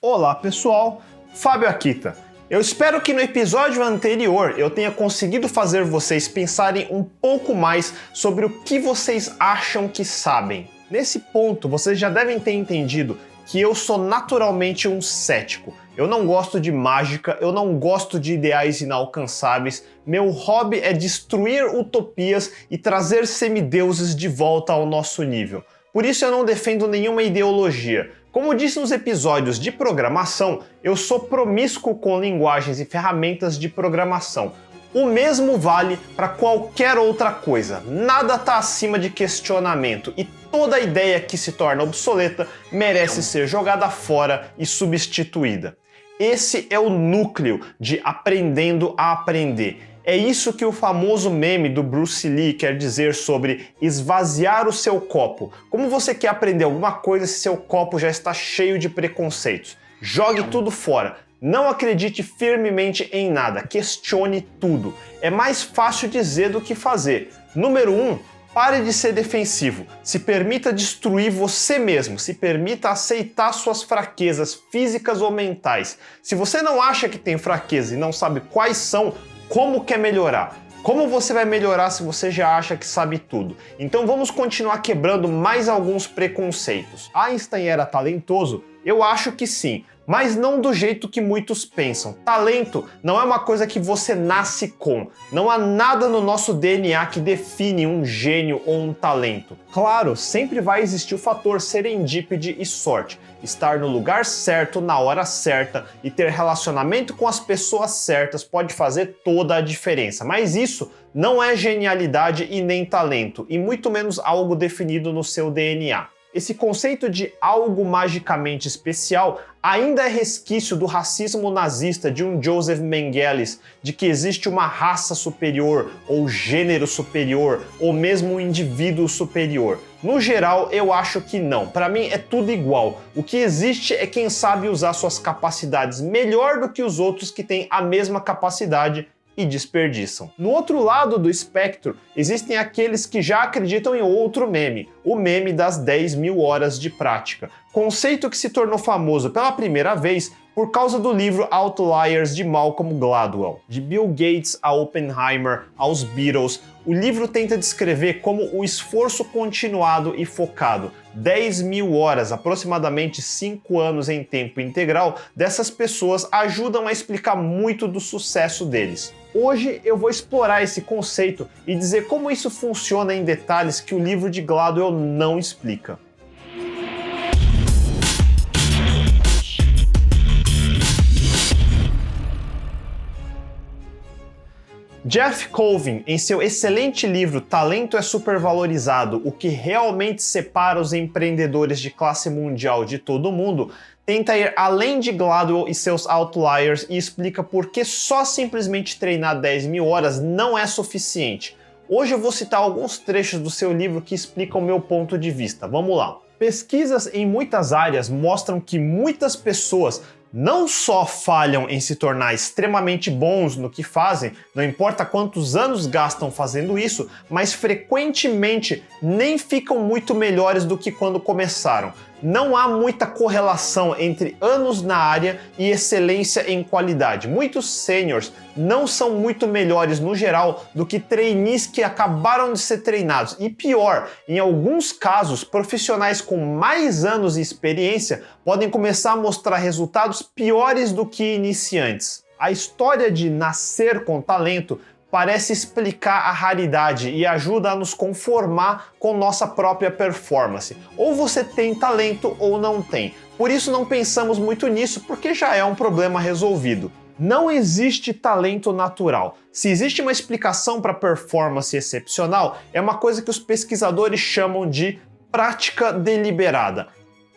Olá pessoal, Fábio Akita. Eu espero que no episódio anterior eu tenha conseguido fazer vocês pensarem um pouco mais sobre o que vocês acham que sabem. Nesse ponto, vocês já devem ter entendido que eu sou naturalmente um cético. Eu não gosto de mágica, eu não gosto de ideais inalcançáveis. Meu hobby é destruir utopias e trazer semideuses de volta ao nosso nível. Por isso eu não defendo nenhuma ideologia. Como disse nos episódios de programação, eu sou promíscuo com linguagens e ferramentas de programação. O mesmo vale para qualquer outra coisa. Nada está acima de questionamento e toda ideia que se torna obsoleta merece ser jogada fora e substituída. Esse é o núcleo de aprendendo a aprender. É isso que o famoso meme do Bruce Lee quer dizer sobre esvaziar o seu copo. Como você quer aprender alguma coisa se seu copo já está cheio de preconceitos? Jogue tudo fora. Não acredite firmemente em nada. Questione tudo. É mais fácil dizer do que fazer. Número 1. Pare de ser defensivo. Se permita destruir você mesmo. Se permita aceitar suas fraquezas físicas ou mentais. Se você não acha que tem fraqueza e não sabe quais são, como quer melhorar? Como você vai melhorar se você já acha que sabe tudo? Então vamos continuar quebrando mais alguns preconceitos. Einstein era talentoso? Eu acho que sim, mas não do jeito que muitos pensam. Talento não é uma coisa que você nasce com. Não há nada no nosso DNA que define um gênio ou um talento. Claro, sempre vai existir o fator serendípede e sorte. Estar no lugar certo, na hora certa e ter relacionamento com as pessoas certas pode fazer toda a diferença. Mas isso não é genialidade e nem talento, e muito menos algo definido no seu DNA. Esse conceito de algo magicamente especial ainda é resquício do racismo nazista de um Joseph Mengele, de que existe uma raça superior, ou gênero superior, ou mesmo um indivíduo superior. No geral, eu acho que não. Para mim é tudo igual. O que existe é quem sabe usar suas capacidades melhor do que os outros que têm a mesma capacidade e desperdiçam. No outro lado do espectro, existem aqueles que já acreditam em outro meme, o meme das 10.000 horas de prática, conceito que se tornou famoso pela primeira vez por causa do livro Outliers de Malcolm Gladwell. De Bill Gates a Oppenheimer, aos Beatles, o livro tenta descrever como o esforço continuado e focado, 10.000 horas, aproximadamente 5 anos em tempo integral, dessas pessoas ajudam a explicar muito do sucesso deles. Hoje eu vou explorar esse conceito e dizer como isso funciona em detalhes que o livro de Gladwell não explica. Jeff Colvin, em seu excelente livro Talento é Supervalorizado, o que realmente separa os empreendedores de classe mundial de todo mundo, tenta ir além de Gladwell e seus outliers e explica por que só simplesmente treinar 10.000 horas não é suficiente. Hoje eu vou citar alguns trechos do seu livro que explicam o meu ponto de vista. Vamos lá. Pesquisas em muitas áreas mostram que muitas pessoas não só falham em se tornar extremamente bons no que fazem, não importa quantos anos gastam fazendo isso, mas frequentemente nem ficam muito melhores do que quando começaram. Não há muita correlação entre anos na área e excelência em qualidade. Muitos seniors não são muito melhores no geral do que trainees que acabaram de ser treinados. E pior, em alguns casos, profissionais com mais anos de experiência podem começar a mostrar resultados piores do que iniciantes. A história de nascer com talento parece explicar a raridade e ajuda a nos conformar com nossa própria performance. Ou você tem talento ou não tem. Por isso não pensamos muito nisso, porque já é um problema resolvido. Não existe talento natural. Se existe uma explicação para performance excepcional, é uma coisa que os pesquisadores chamam de prática deliberada.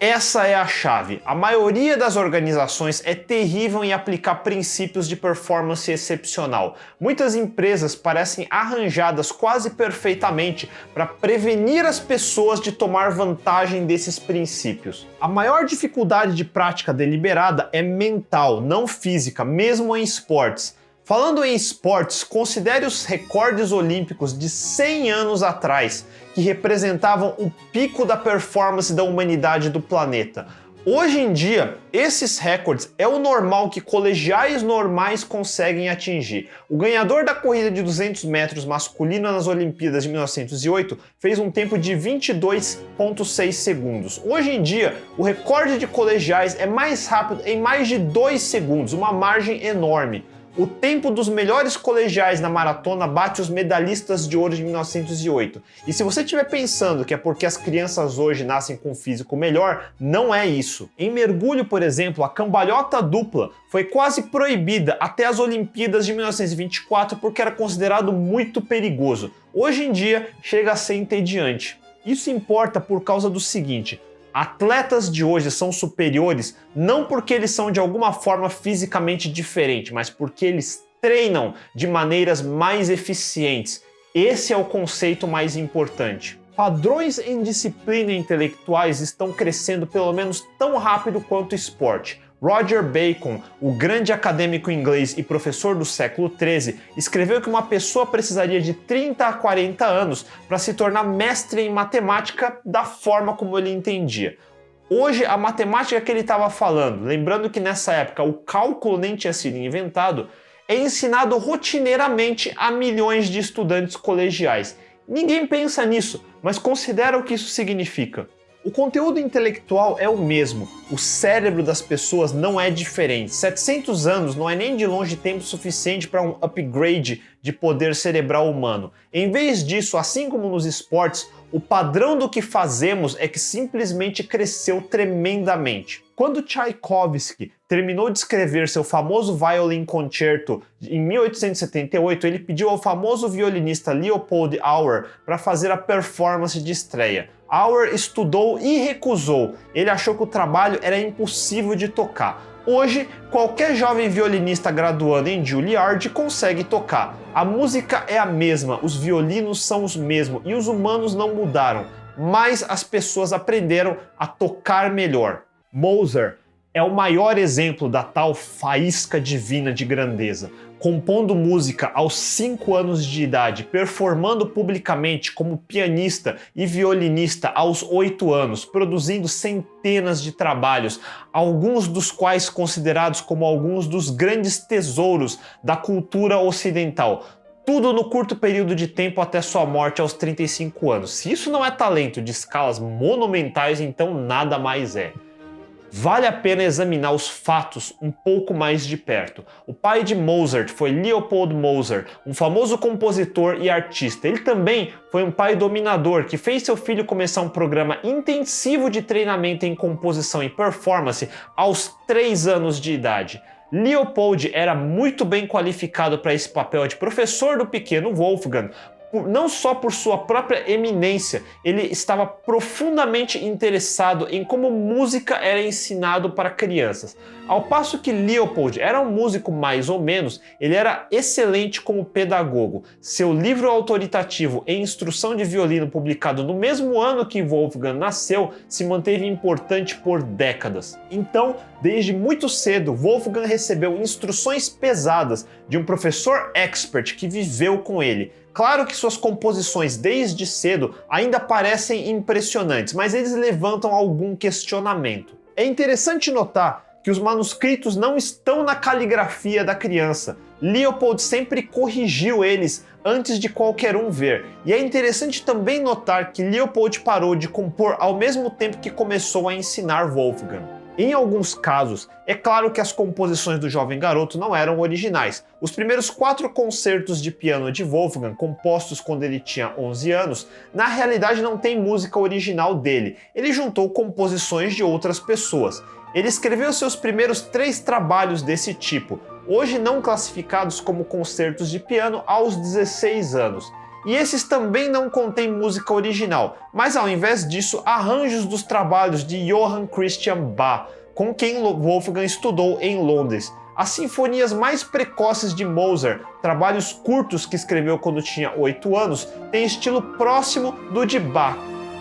Essa é a chave. A maioria das organizações é terrível em aplicar princípios de performance excepcional. Muitas empresas parecem arranjadas quase perfeitamente para prevenir as pessoas de tomar vantagem desses princípios. A maior dificuldade de prática deliberada é mental, não física, mesmo em esportes. Falando em esportes, considere os recordes olímpicos de 100 anos atrás, que representavam o pico da performance da humanidade do planeta. Hoje em dia, esses recordes é o normal que colegiais normais conseguem atingir. O ganhador da corrida de 200 metros masculina nas Olimpíadas de 1908 fez um tempo de 22,6 segundos. Hoje em dia, o recorde de colegiais é mais rápido em mais de 2 segundos, uma margem enorme. O tempo dos melhores colegiais na maratona bate os medalhistas de ouro de 1908. E se você estiver pensando que é porque as crianças hoje nascem com um físico melhor, não é isso. Em mergulho, por exemplo, a cambalhota dupla foi quase proibida até as Olimpíadas de 1924 porque era considerado muito perigoso. Hoje em dia, chega a ser entediante. Isso importa por causa do seguinte: atletas de hoje são superiores não porque eles são de alguma forma fisicamente diferente, mas porque eles treinam de maneiras mais eficientes. Esse é o conceito mais importante. Padrões em disciplina intelectuais estão crescendo pelo menos tão rápido quanto o esporte. Roger Bacon, o grande acadêmico inglês e professor do século XIII, escreveu que uma pessoa precisaria de 30 a 40 anos para se tornar mestre em matemática da forma como ele entendia. Hoje, a matemática que ele estava falando, lembrando que nessa época o cálculo nem tinha sido inventado, é ensinado rotineiramente a milhões de estudantes colegiais. Ninguém pensa nisso, mas considera o que isso significa. O conteúdo intelectual é o mesmo, o cérebro das pessoas não é diferente. 700 anos não é nem de longe tempo suficiente para um upgrade de poder cerebral humano. Em vez disso, assim como nos esportes, o padrão do que fazemos é que simplesmente cresceu tremendamente. Quando Tchaikovsky terminou de escrever seu famoso Violin Concerto em 1878, ele pediu ao famoso violinista Leopold Auer para fazer a performance de estreia. Auer estudou e recusou. Ele achou que o trabalho era impossível de tocar. Hoje, qualquer jovem violinista graduando em Juilliard consegue tocar. A música é a mesma, os violinos são os mesmos e os humanos não mudaram, mas as pessoas aprenderam a tocar melhor. Mozart é o maior exemplo da tal faísca divina de grandeza. Compondo música aos 5 anos de idade, performando publicamente como pianista e violinista aos 8 anos, produzindo centenas de trabalhos, alguns dos quais considerados como alguns dos grandes tesouros da cultura ocidental. Tudo no curto período de tempo até sua morte aos 35 anos. Se isso não é talento de escalas monumentais, então nada mais é. Vale a pena examinar os fatos um pouco mais de perto. O pai de Mozart foi Leopold Mozart, um famoso compositor e artista. Ele também foi um pai dominador que fez seu filho começar um programa intensivo de treinamento em composição e performance aos 3 anos de idade. Leopold era muito bem qualificado para esse papel de professor do pequeno Wolfgang, não só por sua própria eminência, ele estava profundamente interessado em como música era ensinado para crianças. Ao passo que Leopold era um músico mais ou menos, ele era excelente como pedagogo. Seu livro autoritativo em instrução de violino, publicado no mesmo ano que Wolfgang nasceu, se manteve importante por décadas. Então, desde muito cedo, Wolfgang recebeu instruções pesadas de um professor expert que viveu com ele. Claro que suas composições desde cedo ainda parecem impressionantes, mas eles levantam algum questionamento. É interessante notar que os manuscritos não estão na caligrafia da criança. Leopold sempre corrigiu eles antes de qualquer um ver. E é interessante também notar que Leopold parou de compor ao mesmo tempo que começou a ensinar Wolfgang. Em alguns casos, é claro que as composições do jovem garoto não eram originais. Os primeiros 4 concertos de piano de Wolfgang, compostos quando ele tinha 11 anos, na realidade não tem música original dele. Ele juntou composições de outras pessoas. Ele escreveu seus primeiros 3 trabalhos desse tipo, hoje não classificados como concertos de piano, aos 16 anos. E esses também não contêm música original, mas ao invés disso, arranjos dos trabalhos de Johann Christian Bach, com quem Wolfgang estudou em Londres. As sinfonias mais precoces de Mozart, trabalhos curtos que escreveu quando tinha 8 anos, têm estilo próximo do de Bach,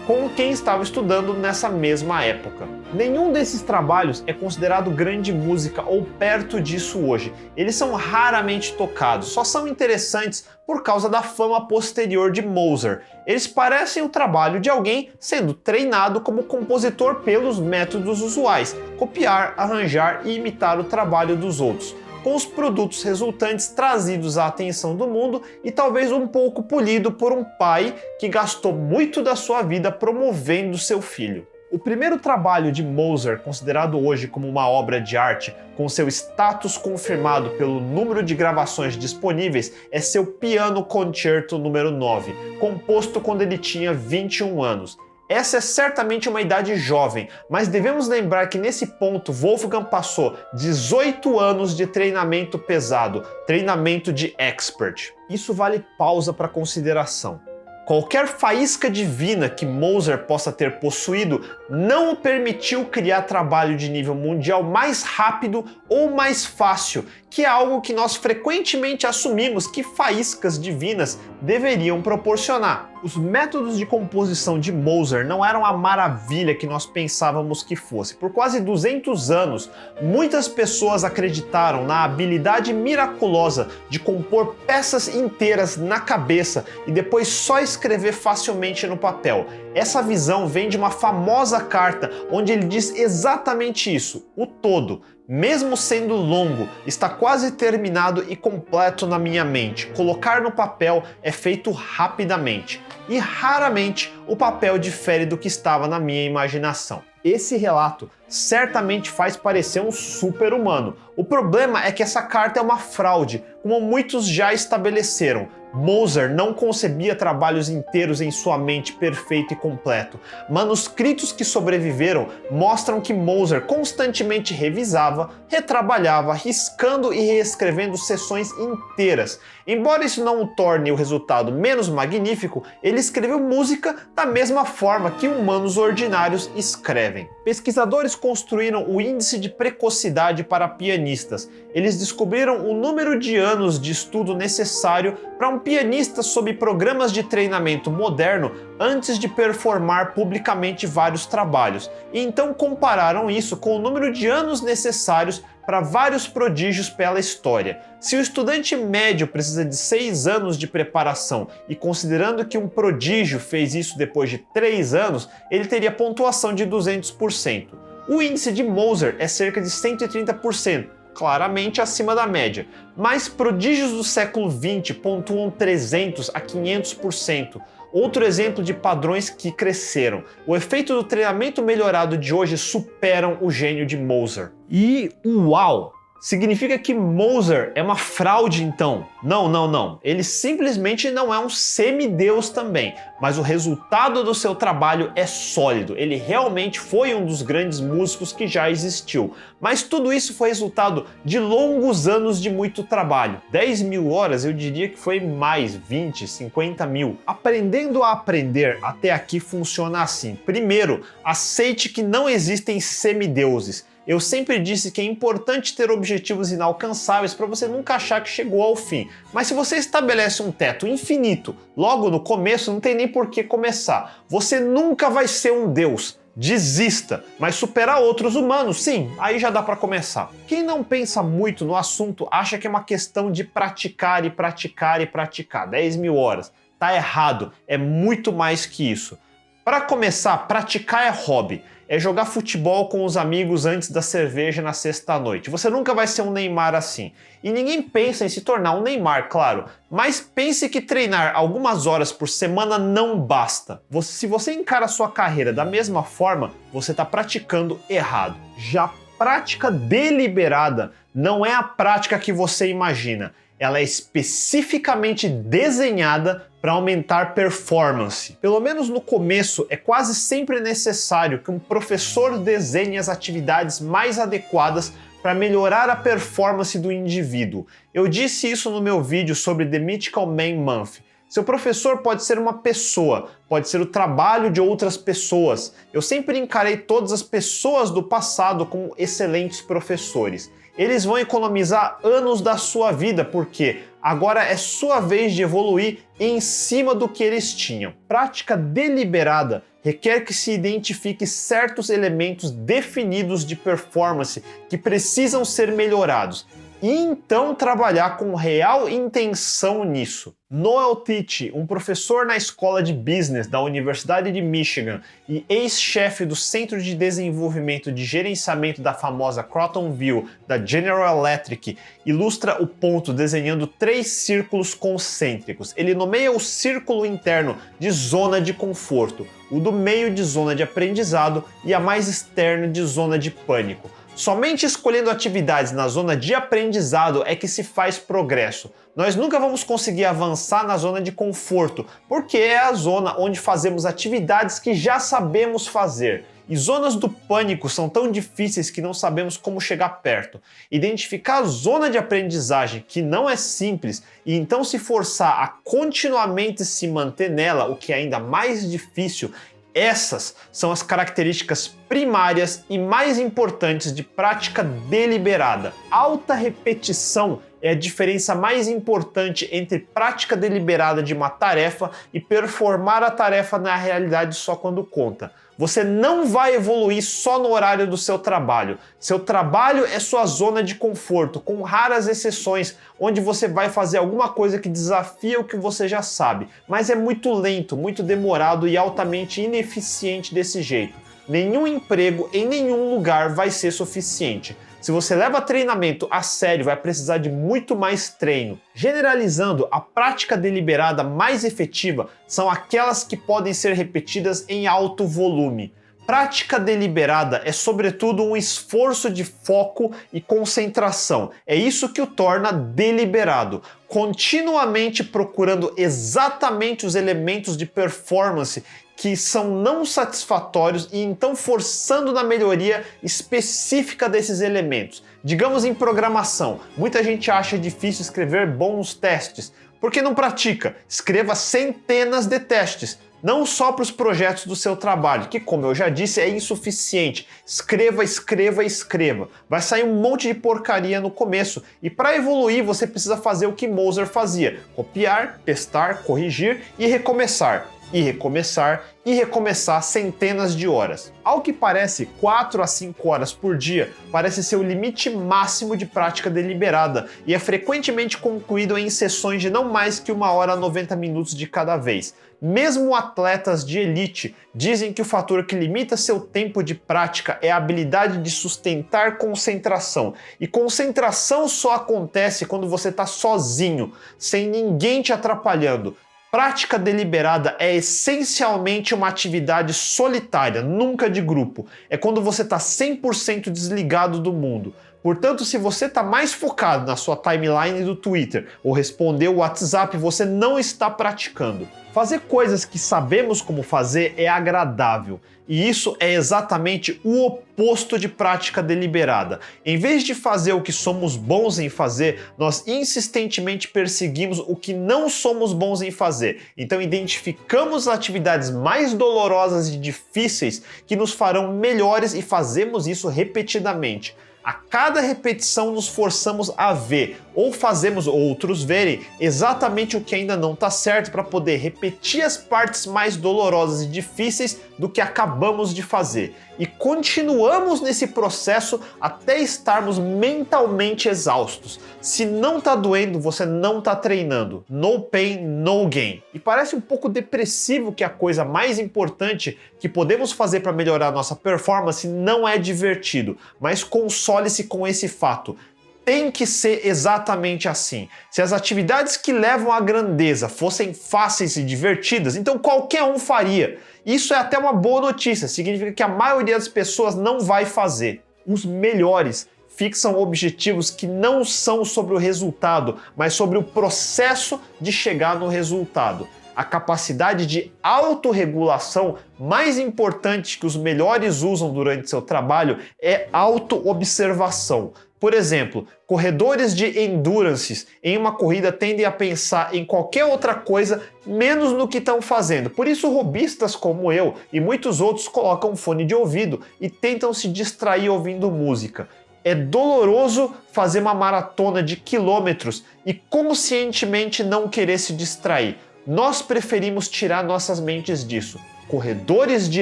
com quem estava estudando nessa mesma época. Nenhum desses trabalhos é considerado grande música ou perto disso hoje. Eles são raramente tocados, só são interessantes por causa da fama posterior de Mozart. Eles parecem o trabalho de alguém sendo treinado como compositor pelos métodos usuais, copiar, arranjar e imitar o trabalho dos outros, com os produtos resultantes trazidos à atenção do mundo e talvez um pouco polido por um pai que gastou muito da sua vida promovendo seu filho. O primeiro trabalho de Mozart, considerado hoje como uma obra de arte, com seu status confirmado pelo número de gravações disponíveis, é seu Piano Concerto número 9, composto quando ele tinha 21 anos. Essa é certamente uma idade jovem, mas devemos lembrar que nesse ponto Wolfgang passou 18 anos de treinamento pesado, treinamento de expert. Isso vale pausa para consideração. Qualquer faísca divina que Mozart possa ter possuído não o permitiu criar trabalho de nível mundial mais rápido ou mais fácil, que é algo que nós frequentemente assumimos que faíscas divinas deveriam proporcionar. Os métodos de composição de Mozart não eram a maravilha que nós pensávamos que fosse. Por quase 200 anos, muitas pessoas acreditaram na habilidade miraculosa de compor peças inteiras na cabeça e depois só escrever facilmente no papel. Essa visão vem de uma famosa carta onde ele diz exatamente isso: o todo, mesmo sendo longo, está quase terminado e completo na minha mente. Colocar no papel é feito rapidamente, e raramente o papel difere do que estava na minha imaginação. Esse relato certamente faz parecer um super-humano. O problema é que essa carta é uma fraude, como muitos já estabeleceram. Mozart não concebia trabalhos inteiros em sua mente perfeito e completo. Manuscritos que sobreviveram mostram que Mozart constantemente revisava, retrabalhava, riscando e reescrevendo sessões inteiras. Embora isso não o torne o resultado menos magnífico, ele escreveu música da mesma forma que humanos ordinários escrevem. Pesquisadores construíram o índice de precocidade para pianistas. Eles descobriram o número de anos de estudo necessário para um pianista sob programas de treinamento moderno antes de performar publicamente vários trabalhos, e então compararam isso com o número de anos necessários para vários prodígios pela história. Se o estudante médio precisa de 6 anos de preparação e considerando que um prodígio fez isso depois de 3 anos, ele teria pontuação de 200%. O índice de Mozart é cerca de 130%. Claramente acima da média, mas prodígios do século XX pontuam 300 a 500%. Outro exemplo de padrões que cresceram. O efeito do treinamento melhorado de hoje superam o gênio de Mozart. E uau! Significa que Mozart é uma fraude então? Não. Ele simplesmente não é um semideus também, mas o resultado do seu trabalho é sólido. Ele realmente foi um dos grandes músicos que já existiu. Mas tudo isso foi resultado de longos anos de muito trabalho. 10 mil horas, eu diria que foi mais, 20, 50 mil. Aprendendo a aprender até aqui funciona assim. Primeiro, aceite que não existem semideuses. Eu sempre disse que é importante ter objetivos inalcançáveis para você nunca achar que chegou ao fim. Mas se você estabelece um teto infinito, logo no começo não tem nem por que começar. Você nunca vai ser um deus. Desista, mas superar outros humanos, sim, aí já dá para começar. Quem não pensa muito no assunto acha que é uma questão de praticar e praticar e praticar. 10 mil horas. Tá errado, é muito mais que isso. Para começar, praticar é hobby. É jogar futebol com os amigos antes da cerveja na sexta-noite. Você nunca vai ser um Neymar assim. E ninguém pensa em se tornar um Neymar, claro. Mas pense que treinar algumas horas por semana não basta. Se você encara a sua carreira da mesma forma, você está praticando errado. Já prática deliberada não é a prática que você imagina. Ela é especificamente desenhada para aumentar performance. Pelo menos no começo, é quase sempre necessário que um professor desenhe as atividades mais adequadas para melhorar a performance do indivíduo. Eu disse isso no meu vídeo sobre The Mythical Man Month. Seu professor pode ser uma pessoa, pode ser o trabalho de outras pessoas. Eu sempre encarei todas as pessoas do passado como excelentes professores. Eles vão economizar anos da sua vida, porque agora é sua vez de evoluir em cima do que eles tinham. Prática deliberada requer que se identifique certos elementos definidos de performance que precisam ser melhorados e então trabalhar com real intenção nisso. Noel Tichy, um professor na escola de business da Universidade de Michigan e ex-chefe do Centro de Desenvolvimento de Gerenciamento da famosa Crotonville da General Electric, ilustra o ponto desenhando 3 círculos concêntricos. Ele nomeia o círculo interno de zona de conforto, o do meio de zona de aprendizado e a mais externa de zona de pânico. Somente escolhendo atividades na zona de aprendizado é que se faz progresso. Nós nunca vamos conseguir avançar na zona de conforto, porque é a zona onde fazemos atividades que já sabemos fazer. E zonas do pânico são tão difíceis que não sabemos como chegar perto. Identificar a zona de aprendizagem, que não é simples, e então se forçar a continuamente se manter nela, o que é ainda mais difícil. Essas são as características primárias e mais importantes de prática deliberada. Alta repetição é a diferença mais importante entre prática deliberada de uma tarefa e performar a tarefa na realidade só quando conta. Você não vai evoluir só no horário do seu trabalho. Seu trabalho é sua zona de conforto, com raras exceções, onde você vai fazer alguma coisa que desafia o que você já sabe. Mas é muito lento, muito demorado e altamente ineficiente desse jeito. Nenhum emprego em nenhum lugar vai ser suficiente. Se você leva treinamento a sério, vai precisar de muito mais treino. Generalizando, a prática deliberada mais efetiva são aquelas que podem ser repetidas em alto volume. Prática deliberada é, sobretudo, um esforço de foco e concentração. É isso que o torna deliberado. Continuamente procurando exatamente os elementos de performance que são não satisfatórios e então forçando na melhoria específica desses elementos. Digamos em programação, muita gente acha difícil escrever bons testes. Por que não pratica? Escreva centenas de testes. Não só para os projetos do seu trabalho, que, como eu já disse, é insuficiente. Escreva, escreva, escreva. Vai sair um monte de porcaria no começo. E para evoluir, você precisa fazer o que Moser fazia: copiar, testar, corrigir e recomeçar. E recomeçar, e recomeçar centenas de horas. Ao que parece, 4 a 5 horas por dia parece ser o limite máximo de prática deliberada e é frequentemente concluído em sessões de não mais que 1 hora a 90 minutos de cada vez. Mesmo atletas de elite dizem que o fator que limita seu tempo de prática é a habilidade de sustentar concentração. E concentração só acontece quando você está sozinho, sem ninguém te atrapalhando. Prática deliberada é essencialmente uma atividade solitária, nunca de grupo. É quando você está 100% desligado do mundo. Portanto, se você está mais focado na sua timeline do Twitter ou responder o WhatsApp, você não está praticando. Fazer coisas que sabemos como fazer é agradável. E isso é exatamente o oposto de prática deliberada. Em vez de fazer o que somos bons em fazer, nós insistentemente perseguimos o que não somos bons em fazer. Então identificamos as atividades mais dolorosas e difíceis que nos farão melhores e fazemos isso repetidamente. A cada repetição nos forçamos a ver, ou fazemos outros verem, exatamente o que ainda não está certo para poder repetir as partes mais dolorosas e difíceis do que acabamos de fazer. E continuamos nesse processo até estarmos mentalmente exaustos. Se não está doendo, você não está treinando. No pain, no gain. E parece um pouco depressivo que a coisa mais importante que podemos fazer para melhorar nossa performance não é divertido, mas console-se com esse fato. Tem que ser exatamente assim. Se as atividades que levam à grandeza fossem fáceis e divertidas, então qualquer um faria. Isso é até uma boa notícia, significa que a maioria das pessoas não vai fazer. Os melhores fixam objetivos que não são sobre o resultado, mas sobre o processo de chegar no resultado. A capacidade de autorregulação mais importante que os melhores usam durante seu trabalho é autoobservação. Por exemplo, corredores de endurance em uma corrida tendem a pensar em qualquer outra coisa menos no que estão fazendo. Por isso, robistas como eu e muitos outros colocam fone de ouvido e tentam se distrair ouvindo música. É doloroso fazer uma maratona de quilômetros e conscientemente não querer se distrair. Nós preferimos tirar nossas mentes disso. Corredores de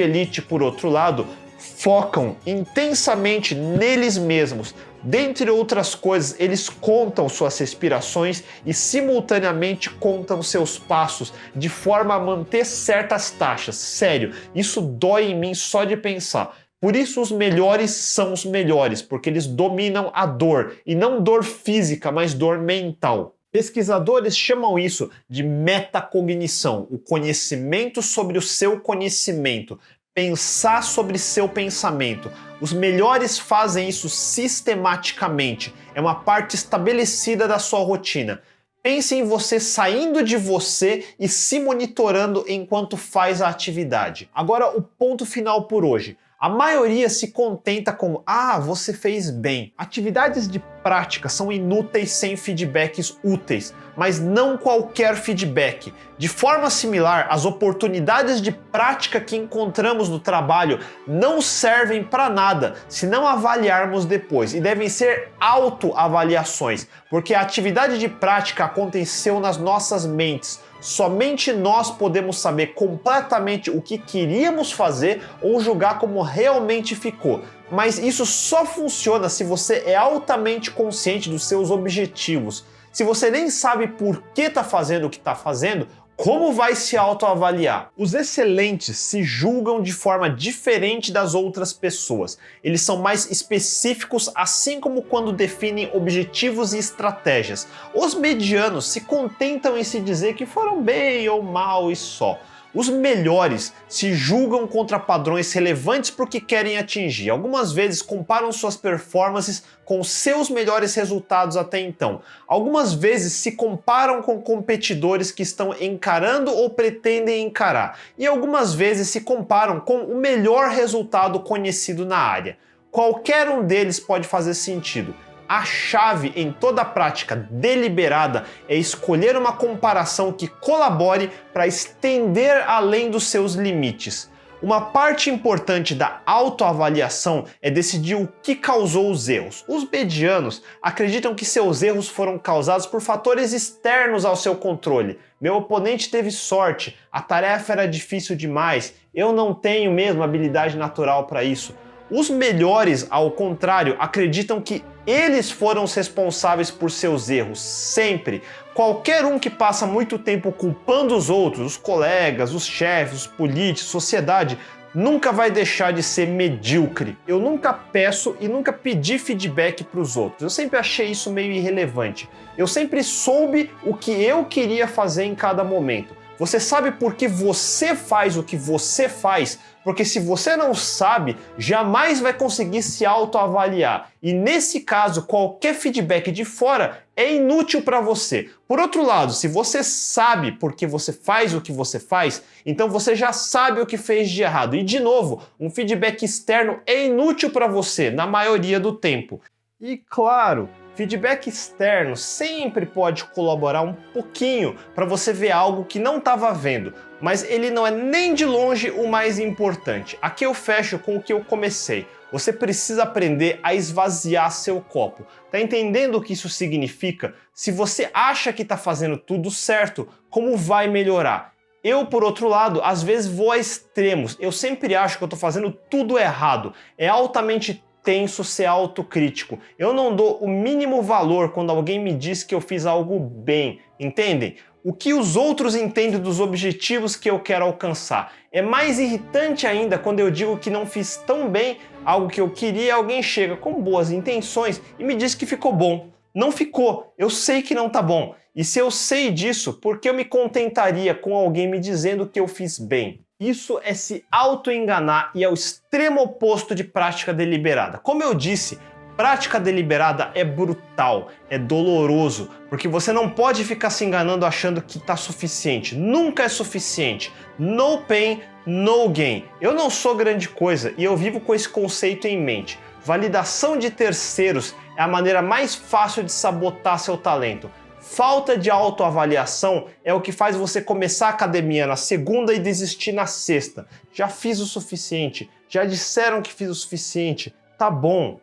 elite, por outro lado, focam intensamente neles mesmos. Dentre outras coisas, eles contam suas respirações e simultaneamente contam seus passos, de forma a manter certas taxas. Sério, isso dói em mim só de pensar. Por isso os melhores são os melhores, porque eles dominam a dor, e não dor física, mas dor mental. Pesquisadores chamam isso de metacognição, o conhecimento sobre o seu conhecimento, pensar sobre seu pensamento. Os melhores fazem isso sistematicamente, é uma parte estabelecida da sua rotina. Pense em você saindo de você e se monitorando enquanto faz a atividade. Agora o ponto final por hoje. A maioria se contenta com você fez bem. Atividades de prática são inúteis sem feedbacks úteis, mas não qualquer feedback. De forma similar, as oportunidades de prática que encontramos no trabalho não servem para nada se não avaliarmos depois, e devem ser autoavaliações, porque a atividade de prática aconteceu nas nossas mentes. Somente nós podemos saber completamente o que queríamos fazer ou julgar como realmente ficou. Mas isso só funciona se você é altamente consciente dos seus objetivos. Se você nem sabe por que está fazendo o que está fazendo, como vai se autoavaliar? Os excelentes se julgam de forma diferente das outras pessoas. Eles são mais específicos, assim como quando definem objetivos e estratégias. Os medianos se contentam em se dizer que foram bem ou mal e só. Os melhores se julgam contra padrões relevantes para o que querem atingir. Algumas vezes comparam suas performances com seus melhores resultados até então. Algumas vezes se comparam com competidores que estão encarando ou pretendem encarar. E algumas vezes se comparam com o melhor resultado conhecido na área. Qualquer um deles pode fazer sentido. A chave em toda prática deliberada é escolher uma comparação que colabore para estender além dos seus limites. Uma parte importante da autoavaliação é decidir o que causou os erros. Os medianos acreditam que seus erros foram causados por fatores externos ao seu controle. Meu oponente teve sorte, a tarefa era difícil demais, eu não tenho mesmo habilidade natural para isso. Os melhores, ao contrário, acreditam que eles foram os responsáveis por seus erros, sempre. Qualquer um que passa muito tempo culpando os outros, os colegas, os chefes, os políticos, sociedade, nunca vai deixar de ser medíocre. Eu nunca peço e nunca pedi feedback para os outros. Eu sempre achei isso meio irrelevante. Eu sempre soube o que eu queria fazer em cada momento. Você sabe por que você faz o que você faz? Porque se você não sabe, jamais vai conseguir se autoavaliar. E nesse caso, qualquer feedback de fora é inútil para você. Por outro lado, se você sabe por que você faz o que você faz, então você já sabe o que fez de errado. E de novo, um feedback externo é inútil para você na maioria do tempo. E claro, feedback externo sempre pode colaborar um pouquinho para você ver algo que não estava vendo, mas ele não é nem de longe o mais importante. Aqui eu fecho com o que eu comecei. Você precisa aprender a esvaziar seu copo. Tá entendendo o que isso significa? Se você acha que está fazendo tudo certo, como vai melhorar? Eu, por outro lado, às vezes vou a extremos. Eu sempre acho que eu estou fazendo tudo errado. É altamente tenso ser autocrítico. Eu não dou o mínimo valor quando alguém me diz que eu fiz algo bem, entendem? O que os outros entendem dos objetivos que eu quero alcançar. É mais irritante ainda quando eu digo que não fiz tão bem algo que eu queria e alguém chega com boas intenções e me diz que ficou bom. Não ficou, eu sei que não tá bom. E se eu sei disso, por que eu me contentaria com alguém me dizendo que eu fiz bem? Isso é se auto-enganar e é o extremo oposto de prática deliberada. Como eu disse, prática deliberada é brutal, é doloroso, porque você não pode ficar se enganando achando que está suficiente. Nunca é suficiente. No pain, no gain. Eu não sou grande coisa e eu vivo com esse conceito em mente. Validação de terceiros é a maneira mais fácil de sabotar seu talento. Falta de autoavaliação é o que faz você começar a academia na segunda e desistir na sexta. Já fiz o suficiente, já disseram que fiz o suficiente, tá bom.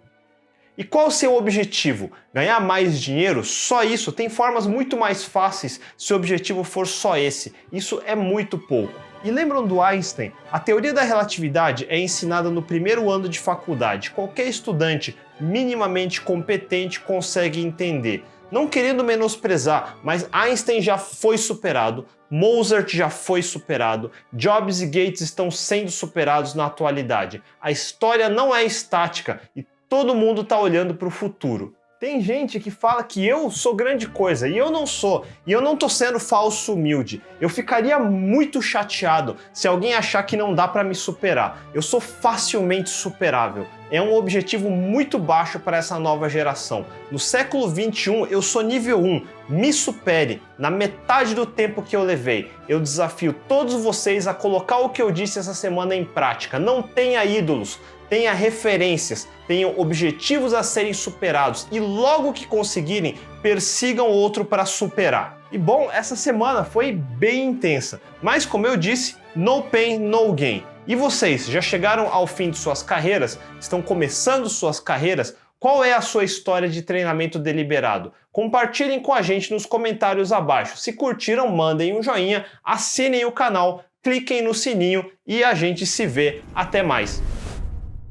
E qual o seu objetivo? Ganhar mais dinheiro? Só isso? Tem formas muito mais fáceis se o objetivo for só esse. Isso é muito pouco. E lembram do Einstein? A teoria da relatividade é ensinada no primeiro ano de faculdade. Qualquer estudante minimamente competente consegue entender. Não querendo menosprezar, mas Einstein já foi superado, Mozart já foi superado, Jobs e Gates estão sendo superados na atualidade. A história não é estática e todo mundo está olhando para o futuro. Tem gente que fala que eu sou grande coisa, e eu não sou. E eu não tô sendo falso humilde. Eu ficaria muito chateado se alguém achar que não dá para me superar. Eu sou facilmente superável. É um objetivo muito baixo para essa nova geração. No século 21, eu sou nível 1. Me supere. Na metade do tempo que eu levei. Eu desafio todos vocês a colocar o que eu disse essa semana em prática. Não tenha ídolos. Tenha referências, tenham objetivos a serem superados e logo que conseguirem, persigam outro para superar. E bom, essa semana foi bem intensa, mas como eu disse, no pain, no gain. E vocês, já chegaram ao fim de suas carreiras? Estão começando suas carreiras? Qual é a sua história de treinamento deliberado? Compartilhem com a gente nos comentários abaixo. Se curtiram, mandem um joinha, assinem o canal, cliquem no sininho e a gente se vê. Até mais!